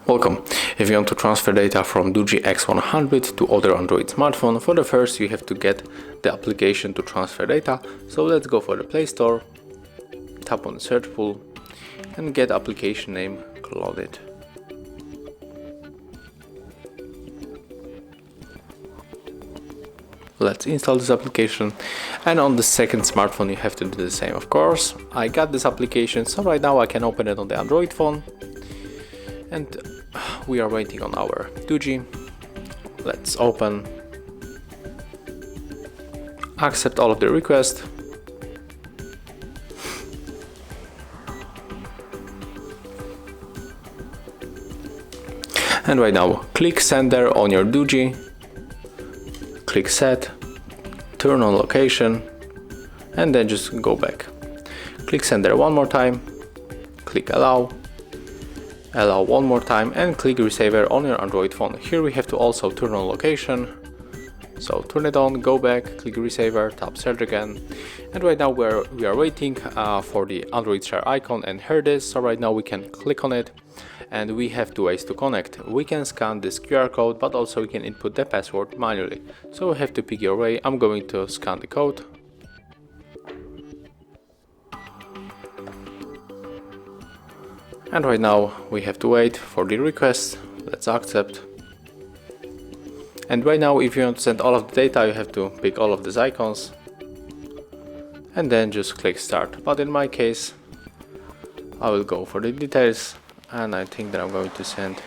Welcome. If you want to transfer data from Doogee X100 to other Android smartphone, for the first you have to get the application to transfer data. So let's go for the Play Store, tap on the search pool and get application name, clone it. Let's install this application, and on the second smartphone you have to do the same. Of course, I got this application, so right now I can open it on the Android phone, and we are waiting on our Doogee. Let's open, accept all of the requests, and right now click sender on your Doogee. Click set, turn on location, and then just go back. Click sender one more time, click allow one more time, and click receiver on your Android phone. Here we have to also turn on location, so turn it on, go back, click receiver, tap search again, and right now we are waiting for the Android share icon, and here it is. So right now we can click on it, and we have two ways to connect. We can scan this QR code, but also we can input the password manually. So you have to pick your way. I'm going to scan the code. And right now we have to wait for the request. Let's accept. And right now, if you want to send all of the data, you have to pick all of these icons and then just click start. But in my case, I will go for the details, and I think that I'm going to send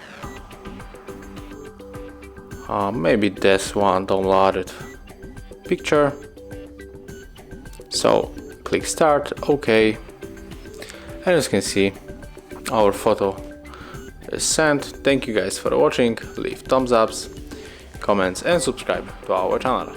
maybe this one downloaded picture. So click start, OK, and as you can see, our photo is sent. Thank you guys for watching. Leave thumbs ups, comments and subscribe to our channel.